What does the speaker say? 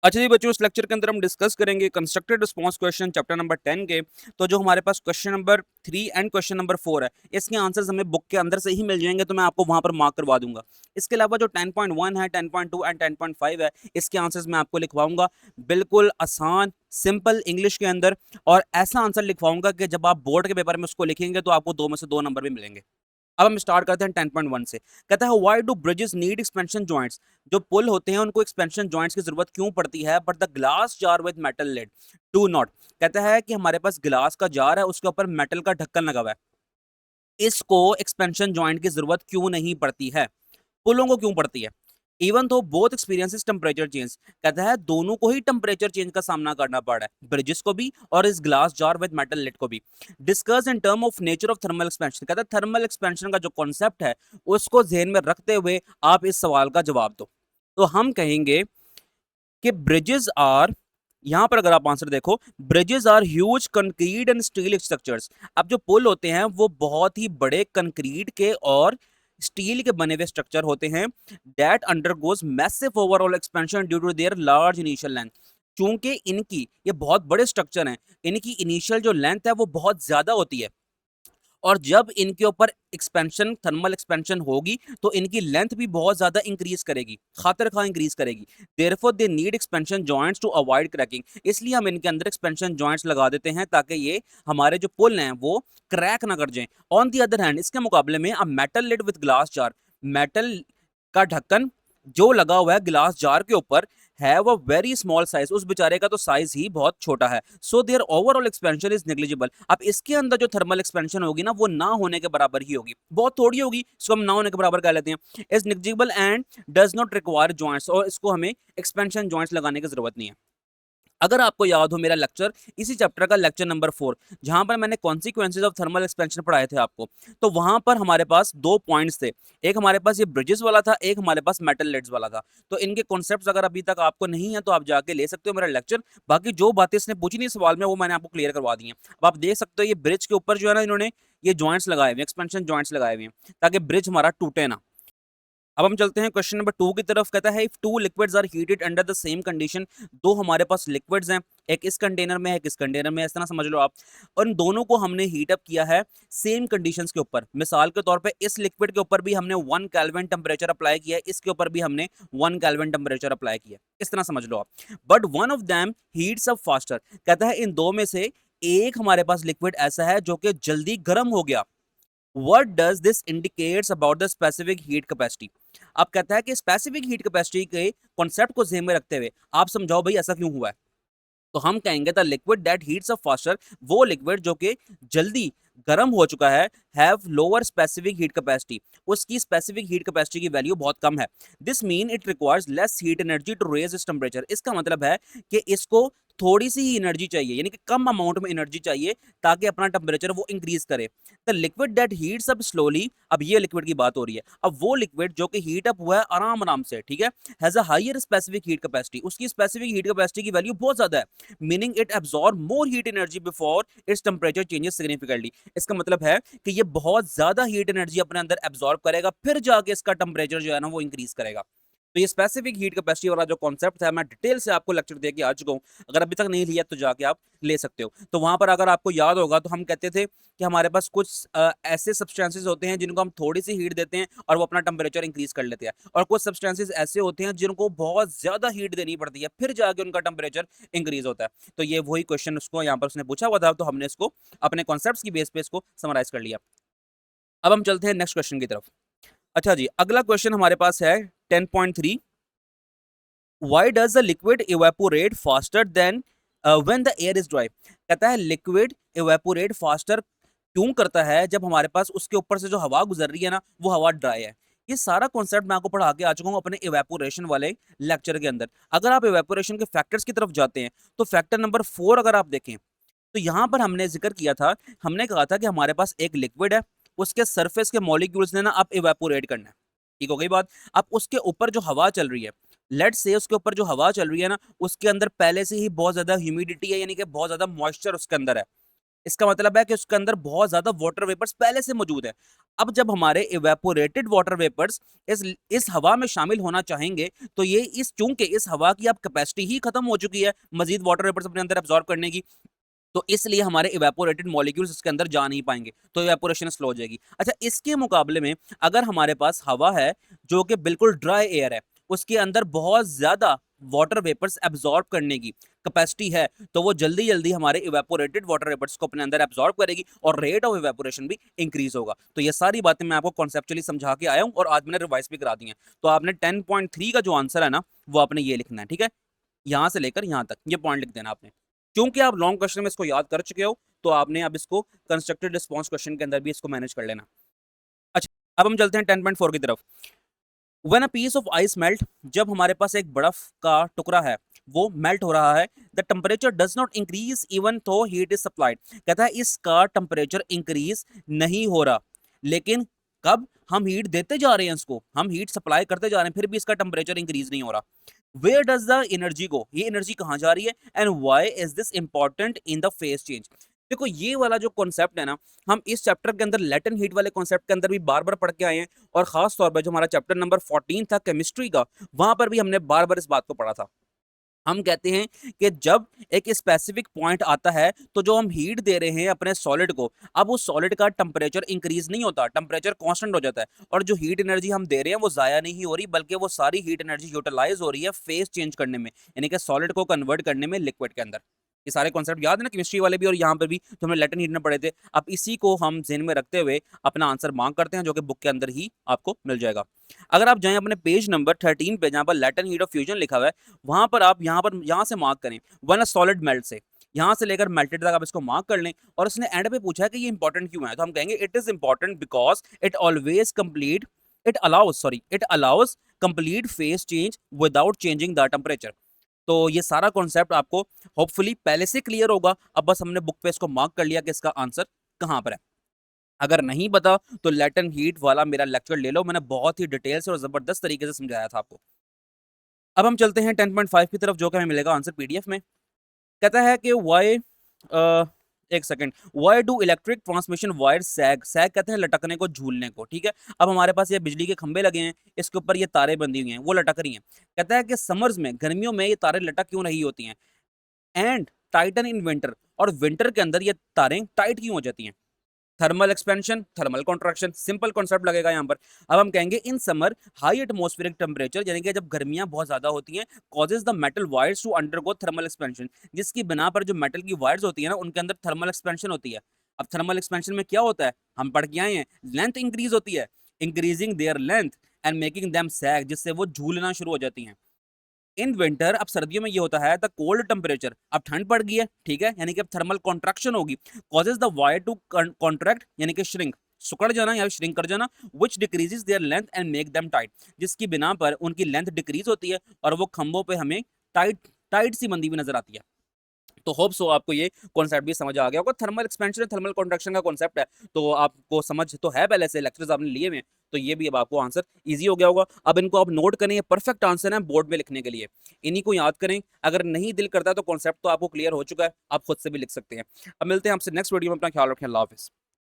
अच्छा जी बच्चों, इस लेक्चर के अंदर हम डिस्कस करेंगे constructed response question chapter number 10 के। तो जो हमारे पास question number 3 and question number 4 है, इसके आंसर्स हमें बुक के अंदर से ही मिल जाएंगे, तो मैं आपको वहां पर मार्क करवा दूंगा। इसके अलावा जो 10.1 है, 10.2 एंड 10.5 है, इसके आंसर्स मैं आपको लिखवाऊंगा बिल्कुल आसान सिंपल इंग्लिश के अंदर। और ऐसा आंसर लिखवाऊंगा कि जब आप बोर्ड के पेपर में उसको लिखेंगे तो आपको 2 में से 2 नंबर भी मिलेंगे। अब हम स्टार्ट करते हैं 10.1 से। कहता है why do bridges need expansion joints. जो पुल होते हैं उनको एक्सपेंशन जॉइंट्स की जरूरत क्यों पड़ती है, but the glass jar with metal lid do not. कहता है कि हमारे पास गिलास का जार है, उसके ऊपर मेटल का ढक्कन लगा हुआ है, इसको एक्सपेंशन जॉइंट की जरूरत क्यों नहीं पड़ती है, पुलों को क्यों पड़ती है। इवन तो बोथ एक्सपीरियंसेस टेम्परेचर चेंज। कहता है दोनों को ही टेम्परेचर चेंज का सामना करना पड़ा है, ब्रिजेस को भी और इस glass jar with metal lid को भी। Discuss in term of nature of thermal expansion. कहता है थर्मल एक्सपेंशन का जो कॉन्सेप्ट है उसको ध्यान में रखते हुए आप इस सवाल का जवाब दो। तो हम कहेंगे कि ब्रिजेस आर, यहां पर अगर आप आंसर देखो, bridges are huge concrete and steel structures. अब जो पुल होते हैं वो बहुत ही बड़े कंक्रीट के और स्टील के बने हुए स्ट्रक्चर होते हैं, that undergoes massive overall expansion due to their large initial length. चूंकि इनकी ये बहुत बड़े स्ट्रक्चर हैं, इनकी इनिशियल जो लेंथ है वो बहुत ज्यादा होती है, और जब इनके ऊपर एक्सपेंशन थर्मल एक्सपेंशन होगी तो इनकी लेंथ भी बहुत ज्यादा इंक्रीज करेगी, खातिर खा इंक्रीज करेगी। Therefore they need expansion joints to avoid cracking. इसलिए हम इनके अंदर एक्सपेंशन जॉइंट्स लगा देते हैं ताकि ये हमारे जो पुल हैं वो क्रैक ना कर जाएं। ऑन दी अदर हैंड, इसके मुकाबले में अब metal lid with glass jar, metal का ढक्कन जो लगा हुआ है गिलास जार के ऊपर है वो वेरी स्मॉल साइज, उस बेचारे का तो साइज ही बहुत छोटा है। So their overall expansion is negligible. अब इसके अंदर जो थर्मल एक्सपेंशन होगी ना वो ना होने के बराबर ही होगी, बहुत थोड़ी होगी, इसको हम ना होने के बराबर कह लेते हैं। Is negligible and does not require joints, और इसको हमें एक्सपेंशन जॉइंट्स लगाने की जरूरत नहीं है। अगर आपको याद हो मेरा लेक्चर, इसी चैप्टर का लेक्चर नंबर 4, जहां पर मैंने कॉन्सिक्वेंसेज ऑफ थर्मल एक्सपेंशन पढ़ाए थे आपको, तो वहां पर हमारे पास 2 पॉइंट्स थे। एक हमारे पास ये ब्रिजेस वाला था, एक हमारे पास मेटल लिड्स वाला था। तो इनके कॉन्सेप्ट्स अगर अभी तक आपको नहीं है तो आप जाके ले सकते हो मेरा लेक्चर। बाकी जो बातें इसने पूछी नहीं सवाल में वो मैंने आपको क्लियर करवा दी हैं। अब आप देख सकते हो ये ब्रिज के ऊपर जो है ना, इन्होंने ये जॉइंट्स लगाए हुए, एक्सपेंशन जॉइंट्स लगाए हुए हैं ताकि ब्रिज हमारा टूटे ना। अब हम चलते हैं क्वेश्चन नंबर 2 की तरफ। कहता है if two liquids are heated under the same condition, दो हमारे पास लिक्विड्स हैं, एक इस कंटेनर में है, एक इस कंटेनर में है, इस तरह समझ लो आप, और इन दोनों को हमने हीट अप किया है सेम कंडीशंस के ऊपर। मिसाल के तौर पे इस लिक्विड के ऊपर भी हमने 1 केल्विन टेम्परेचर अप्लाई किया है, इसके ऊपर भी हमने 1 केल्विन टेम्परेचर अप्लाई किया है, इस तरह समझ लो आप। But one of them heats up faster. कहता है इन दो में से एक हमारे पास लिक्विड ऐसा है जो कि जल्दी गर्म हो गया। What does this indicates about the specific heat capacity? अब कहता है कि स्पेसिफिक हीट कैपेसिटी के कॉन्सेप्ट को ध्यान में रखते हुए आप समझाओ भाई ऐसा क्यों हुआ है। तो हम कहेंगे the liquid that heats up faster, वो लिक्विड जो कि जल्दी गर्म हो चुका है, have lower specific heat capacity, उसकी स्पेसिफिक हीट कैपेसिटी की वैल्यू बहुत कम है। This mean it requires less heat energy to raise its temperature. इसका मतलब है कि इसको थोड़ी सी ही एनर्जी चाहिए, यानी कि कम अमाउंट में एनर्जी चाहिए ताकि अपना टेम्परेचर वो इंक्रीज करे। The liquid that heats up slowly, अब ये लिक्विड की बात हो रही है, अब वो लिक्विड जो कि हीट अप हुआ है आराम आराम से, ठीक है, has a higher specific heat capacity, उसकी स्पेसिफिक हीट कैपेसिटी की वैल्यू बहुत ज्यादा है, meaning it absorb more heat energy before its temperature changes significantly. इसका मतलब है कि ये बहुत ज्यादा हीट एनर्जी अपने अंदर एब्जॉर्ब करेगा, फिर जाके इसका टेम्परेचर जो है ना वो इंक्रीज करेगा। तो ये स्पेसिफिक हीट कैपेसिटी वाला जो कॉन्सेप्ट है मैं डिटेल से आपको लेक्चर दे के आ चुका हूँ, अगर अभी तक नहीं लिया तो जाके आप ले सकते हो। तो वहां पर अगर आपको याद होगा तो हम कहते थे कि हमारे पास कुछ ऐसे सब्सटेंसेस होते हैं जिनको हम थोड़ी सी हीट देते हैं और वो अपना टेम्परेचर इंक्रीज कर लेते हैं, और कुछ सब्सटेंसेस ऐसे होते हैं जिनको बहुत ज्यादा हीट देनी पड़ती है फिर जाके उनका टेम्परेचर इंक्रीज होता है। तो ये वही क्वेश्चन उसको यहाँ पर उसने पूछा हुआ था, तो हमने इसको अपने कॉन्सेप्ट की बेस पे इसको समराइज कर लिया। अब हम चलते हैं नेक्स्ट क्वेश्चन की तरफ। अच्छा जी, अगला क्वेश्चन हमारे पास है 10.3। Why does the liquid evaporate faster than when the air is dry? कहता है लिक्विड evaporate faster क्यों करता है जब हमारे पास उसके ऊपर से जो हवा गुजर रही है ना वो हवा ड्राई है। ये सारा कॉन्सेप्ट मैं आपको पढ़ा के आ चुका हूँ अपने इवेपोरेशन वाले लेक्चर के अंदर। अगर आप इवेपोरेशन के फैक्टर्स की तरफ जाते हैं तो फैक्टर नंबर 4 अगर आप देखें तो यहाँ पर हमने जिक्र किया था, हमने कहा था कि हमारे पास एक लिक्विड है, उसके सरफेस के मॉलिक्यूल्स ने ना अब इवेपोरेट करना है, ठीक हो गई बात। अब उसके ऊपर जो हवा चल रही है, लेट से उसके ऊपर जो हवा चल रही है ना उसके अंदर पहले से ही बहुत ज्यादा ह्यूमिडिटी है, यानी कि बहुत ज्यादा मॉइस्चर उसके अंदर है। इसका मतलब है कि उसके अंदर बहुत ज्यादा वाटर वेपर्स पहले से मौजूद है। अब जब हमारे इवेपोरेटेड वाटर वेपर्स इस हवा में शामिल होना चाहेंगे, तो ये इस चूंकि इस हवा की अब कैपेसिटी ही खत्म हो चुकी है मजीद वाटर वेपर्स अपने अंदर एब्जॉर्ब करने की, तो इसलिए हमारे इवेपोरेटेड मॉलिक्यूल्स इसके अंदर जा नहीं पाएंगे, तो इवेपोरेशन स्लो हो जाएगी। अच्छा, इसके मुकाबले में अगर हमारे पास हवा है जो कि बिल्कुल ड्राई एयर है, उसके अंदर बहुत ज्यादा वाटर वेपर्स एब्जॉर्ब करने की कैपेसिटी है, तो वो जल्दी जल्दी हमारे इवेपोरेटेड वाटर वेपर्स को अपने अंदर एब्जॉर्ब करेगी और रेट ऑफ इवेपोरेशन भी इंक्रीज होगा। तो ये सारी बातें मैं आपको कॉन्सेप्चुअली समझा के आया हूं और आज मैंने रिवाइज भी करा दी है। तो आपने 10.3 का जो आंसर है ना, वो आपने ये लिखना है, ठीक है, यहां से लेकर यहां तक ये पॉइंट लिख देना आपने। क्योंकि आप लॉन्ग क्वेश्चन में इसको याद कर चुके हो, तो आपने अब इसको कंस्ट्रक्टेड रिस्पॉन्स क्वेश्चन के अंदर भी इसको मैनेज कर लेना। अच्छा, अब हम चलते हैं 10.4 की तरफ। When a piece of ice melt, जब हमारे पास एक बर्फ का टुकड़ा है वो मेल्ट हो रहा है, the temperature does not increase even थो हीट इज सप्लाइड। कहता है इसका टेम्परेचर इंक्रीज नहीं हो रहा, लेकिन कब हम हीट देते जा रहे हैं, इसको हम हीट सप्लाई करते जा रहे हैं, फिर भी इसका टेम्परेचर इंक्रीज नहीं हो रहा। वेयर डज द एनर्जी गो, ये एनर्जी कहाँ जा रही है, and why is this important in the phase change. देखो ये वाला जो कॉन्सेप्ट है ना, हम इस चैप्टर के अंदर लेटेंट हीट वाले कॉन्सेप्ट के अंदर भी बार बार पढ़ के आए हैं, और खास तौर पर जो हमारा चैप्टर नंबर 14 था केमिस्ट्री का, वहां पर भी हमने बार बार इस बात को पढ़ा था। हम कहते हैं कि जब एक स्पेसिफिक पॉइंट आता है, तो जो हम हीट दे रहे हैं अपने सॉलिड को, अब उस सॉलिड का टेम्परेचर इंक्रीज नहीं होता, टेम्परेचर कांस्टेंट हो जाता है, और जो हीट एनर्जी हम दे रहे हैं वो जाया नहीं हो रही, बल्कि वो सारी हीट एनर्जी यूटिलाइज हो रही है फेस चेंज करने में, यानी कि सॉलिड को कन्वर्ट करने में लिक्विड के अंदर। ये सारे कॉन्सेप्ट याद है ना केमिस्ट्री वाले भी, और यहाँ पे भी तो हमने लेटेंट हीट में पढ़े थे। अब इसी को हम ध्यान में रखते हुए अपना आंसर मार्क करते हैं, जो कि बुक के अंदर ही आपको मिल जाएगा। अगर आप जाएं अपने पेज नंबर 13 पे, जहां पर लेटेंट हीट ऑफ फ्यूजन लिखा हुआ है, वहां पर आप यहाँ से मार्क करें वन अ सॉलिड मेल्ट से, यहाँ से लेकर मेल्टेड तक आप इसको मार्क कर लें। और इसने एंड पे पूछा है कि ये इंपॉर्टेंट क्यों है, तो हम कहेंगे it is important because it always complete it allows complete face change without changing the temperature. तो ये सारा कॉन्सेप्ट आपको होपफुली पहले से क्लियर होगा। अब बस हमने बुक पे इसको मार्क कर लिया कि इसका आंसर कहाँ पर है। अगर नहीं पता तो लेटेंट हीट वाला मेरा लेक्चर ले लो, मैंने बहुत ही डिटेल से और जबरदस्त तरीके से समझाया था आपको। अब हम चलते हैं 10.5 की तरफ, जो कि हमें मिलेगा आंसर पीडीएफ में। कहता है कि वाई एक second, why do electric transmission wire sag, sag कहते हैं लटकने को, झूलने को, ठीक है। अब हमारे पास ये बिजली के खंभे लगे हैं, इसके ऊपर ये तारे बंधी हुई हैं, वो लटक रही हैं। कहता है कि समर्स में, गर्मियों में ये तारे लटक क्यों नहीं होती हैं, एंड टाइटन इन विंटर, और विंटर के अंदर ये तारें टाइट क्यों हो जाती हैं। Thermal expansion, thermal contraction, simple concept लगेगा यहाँ पर। अब हम कहेंगे in summer high atmospheric temperature, यानी कि जब गर्मियां बहुत ज्यादा होती हैं, causes the metal wires to undergo thermal expansion, जिसकी बिना पर जो मेटल की वायर्स होती है ना, उनके अंदर थर्मल एक्सपेंशन होती है। अब थर्मल एक्सपेंशन में क्या होता है, हम पढ़ के आए हैं, लेंथ इंक्रीज होती है, increasing their length and making them sag, जिससे वो झूलना शुरू हो जाती हैं। इन विंटर, अब सर्दियों में ये होता है द कोल्ड टेम्परेचर, अब ठंड पड़ गई है, ठीक है, यानी कि अब थर्मल कॉन्ट्रैक्शन होगी, causes the wire to contract, यानी कि श्रिंक, सुकड़ जाना या श्रिंक कर जाना, which decreases their length and make them tight, जिसकी बिना पर उनकी लेंथ डिक्रीज होती है और वो खंभों पे हमें टाइट टाइट सी बंदी हुई नजर आती है। तो होप सो आपको ये कॉन्सेप्ट भी समझ आ गया होगा। थर्मल एक्सपेंशन थर्मल कॉन्ट्रैक्शन का कॉन्सेप्ट है, तो आपको समझ तो है, पहले से लेक्चर्स आपने लिए हुए, तो ये भी अब आपको आंसर इजी हो गया होगा। अब इनको आप नोट करें, ये परफेक्ट आंसर है बोर्ड में लिखने के लिए, इन्हीं को याद करें। अगर नहीं दिल करता तो कॉन्सेप्ट तो आपको क्लियर हो चुका है, आप खुद से भी लिख सकते हैं। अब मिलते हैं आपसे नेक्स्ट वीडियो में, अपना ख्याल रखें, अल्लाह हाफिज़।